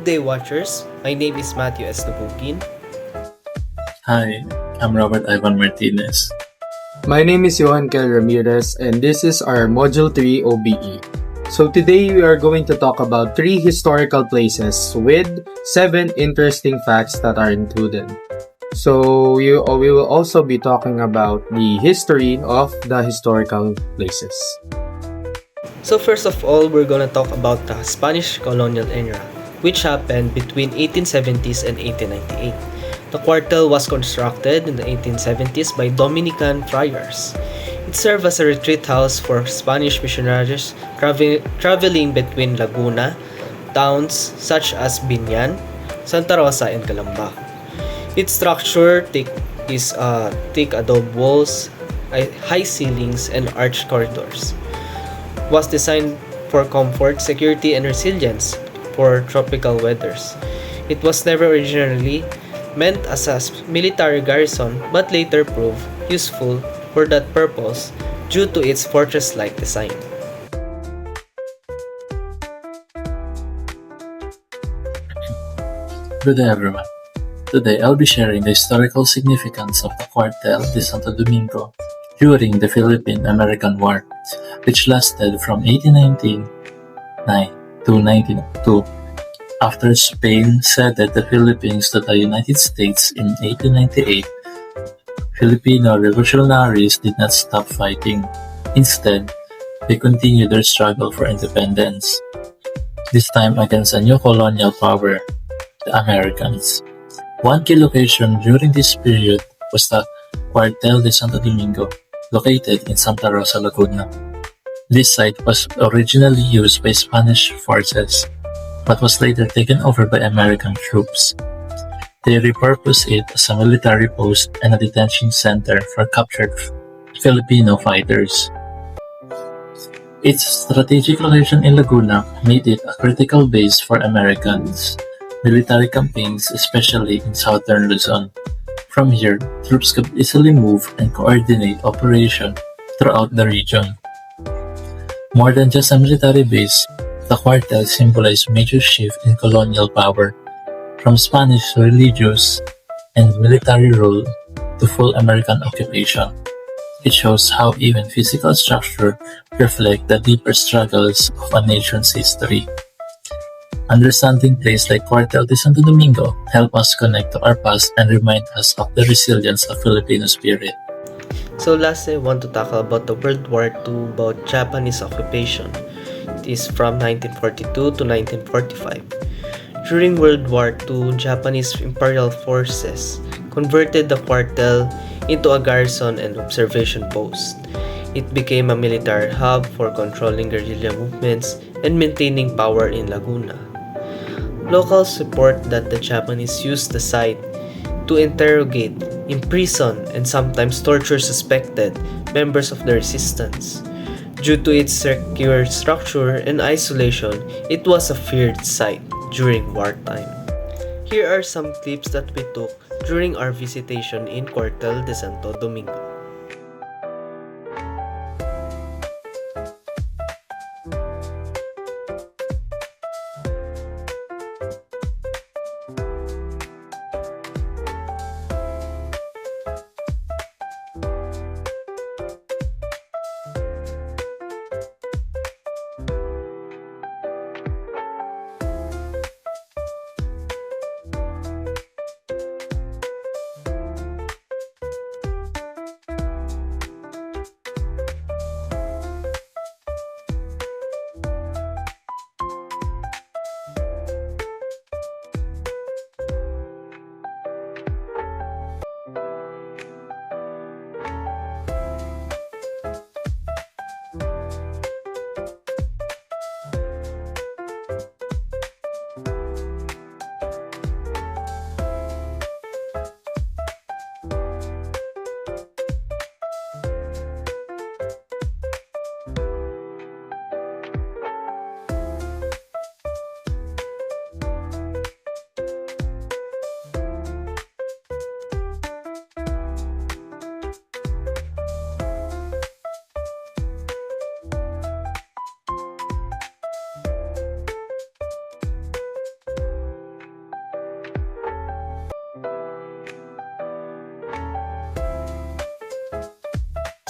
Good day, watchers. My name is Matthew S. Nabugin. Hi, I'm Robert Ivan Martinez. My name is Johan Kel Ramirez, and this is our Module 3 OBE. So today we are going to talk about 3 historical places with 7 interesting facts that are included. So we will also be talking about the history of the historical places. So first of all, we're gonna talk about the Spanish colonial era, which happened between 1870s and 1898. The Cuartel was constructed in the 1870s by Dominican friars. It served as a retreat house for Spanish missionaries traveling between Laguna, towns such as Binyan, Santa Rosa, and Calamba. Its structure is thick adobe walls, high ceilings, and arched corridors. Was designed for comfort, security, and resilience for tropical weathers. It was never originally meant as a military garrison but later proved useful for that purpose due to its fortress-like design. Good day everyone. Today I'll be sharing the historical significance of the Cuartel de Santo Domingo during the Philippine-American War, which lasted from 1819 to 1902. After Spain ceded the Philippines to the United States in 1898, Filipino revolutionaries did not stop fighting. Instead, they continued their struggle for independence, this time against a new colonial power, the Americans. One key location during this period was the Cuartel de Santo Domingo, located in Santa Rosa, Laguna. This site was originally used by Spanish forces, but was later taken over by American troops. They repurposed it as a military post and a detention center for captured Filipino fighters. Its strategic location in Laguna made it a critical base for Americans' military campaigns, especially in southern Luzon. From here, troops could easily move and coordinate operations throughout the region. More than just a military base, the Cuartel symbolized major shift in colonial power, from Spanish religious and military rule to full American occupation. It shows how even physical structure reflect the deeper struggles of a nation's history. Understanding places like Cuartel de Santo Domingo help us connect to our past and remind us of the resilience of Filipino spirit. So lastly, I want to talk about the World War II about Japanese occupation. It is from 1942 to 1945. During World War II, Japanese imperial forces converted the Cuartel into a garrison and observation post. It became a military hub for controlling guerrilla movements and maintaining power in Laguna. Locals report that the Japanese used the site to interrogate, imprison, and sometimes torture suspected members of the resistance. Due to its secure structure and isolation, it was a feared site during wartime. Here are some clips that we took during our visitation in Cuartel de Santo Domingo.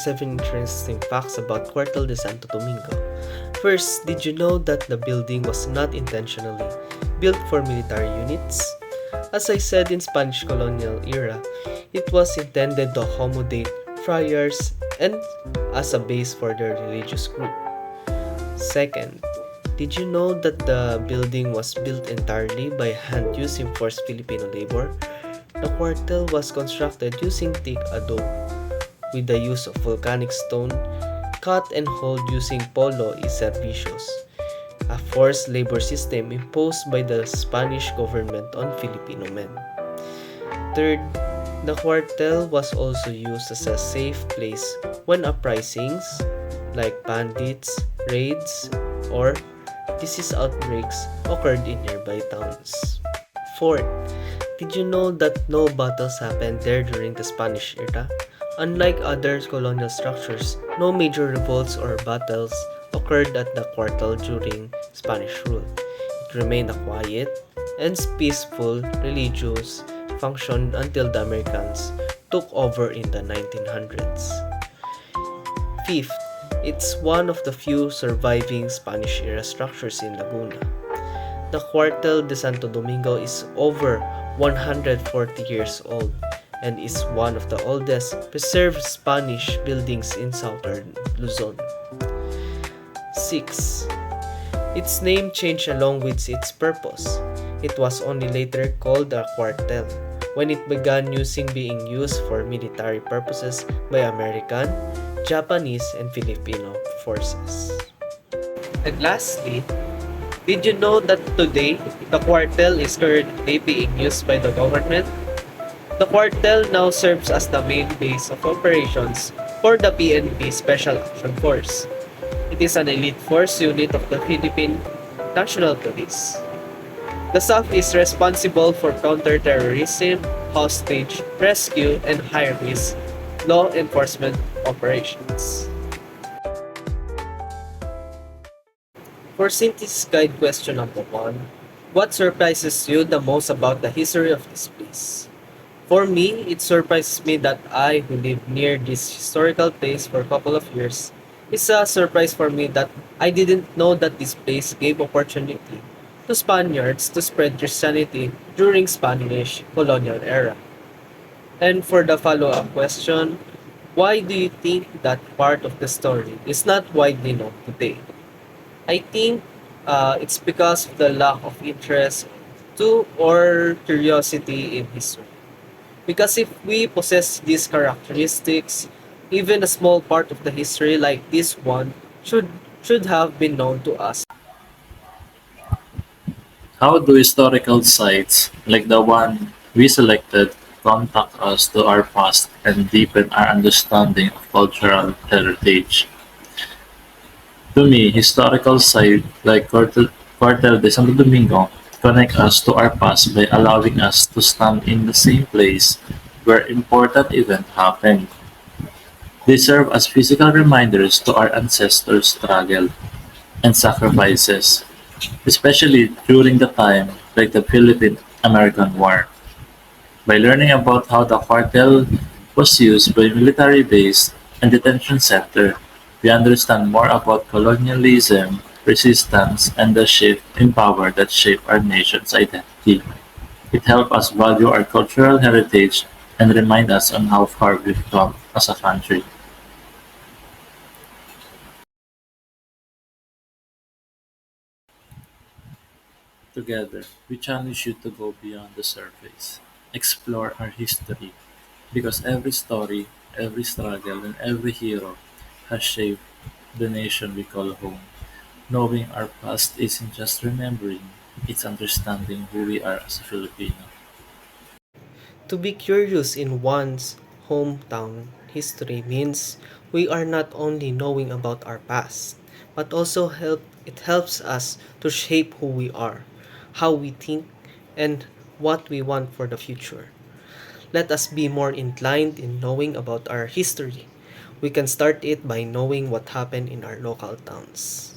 7 interesting facts about Cuartel de Santo Domingo. First, did you know that the building was not intentionally built for military units? As I said in Spanish colonial era, it was intended to accommodate friars and as a base for their religious group. Second, did you know that the building was built entirely by hand using forced Filipino labor? The cuartel was constructed using thick adobe with the use of volcanic stone, cut and hold using polo y servicios, a forced labor system imposed by the Spanish government on Filipino men. Third, the cuartel was also used as a safe place when uprisings like bandits, raids, or disease outbreaks occurred in nearby towns. Fourth, did you know that no battles happened there during the Spanish era? Unlike other colonial structures, no major revolts or battles occurred at the cuartel during Spanish rule. It remained a quiet and peaceful religious function until the Americans took over in the 1900s. Fifth, it's one of the few surviving Spanish-era structures in Laguna. The Cuartel de Santo Domingo is over 140 years old and is one of the oldest preserved Spanish buildings in southern Luzon. 6. Its name changed along with its purpose. It was only later called a cuartel when it began being used for military purposes by American, Japanese, and Filipino forces. And lastly, did you know that today the cuartel is currently being used by the government? The cuartel now serves as the main base of operations for the PNP Special Action Force. It is an elite force unit of the Philippine National Police. The SAF is responsible for counterterrorism, hostage rescue, and high-risk law enforcement operations. For Synthesis Guide question number 1, what surprises you the most about the history of this place? For me, it surprises me that I, who live near this historical place for a couple of years, it's a surprise for me that I didn't know that this place gave opportunity to Spaniards to spread Christianity during Spanish colonial era. And for the follow-up question, why do you think that part of the story is not widely known today? I think it's because of the lack of interest to or curiosity in history. Because if we possess these characteristics, even a small part of the history like this one should have been known to us. How do historical sites, like the one we selected, contact us to our past and deepen our understanding of cultural heritage? To me, historical sites like Cuartel de Santo Domingo connect us to our past by allowing us to stand in the same place where important event happened. They serve as physical reminders to our ancestors' struggle and sacrifices, especially during the time like the Philippine-American War. By learning about how the cartel was used by military base and detention center, we understand more about colonialism, resistance, and the shift in power that shaped our nation's identity. It helps us value our cultural heritage and remind us on how far we've come as a country. Together, we challenge you to go beyond the surface, explore our history, because every story, every struggle, and every hero has shaped the nation we call home. Knowing our past isn't just remembering, it's understanding who we are as a Filipino. To be curious in one's hometown history means we are not only knowing about our past, but also it helps us to shape who we are, how we think, and what we want for the future. Let us be more inclined in knowing about our history. We can start it by knowing what happened in our local towns.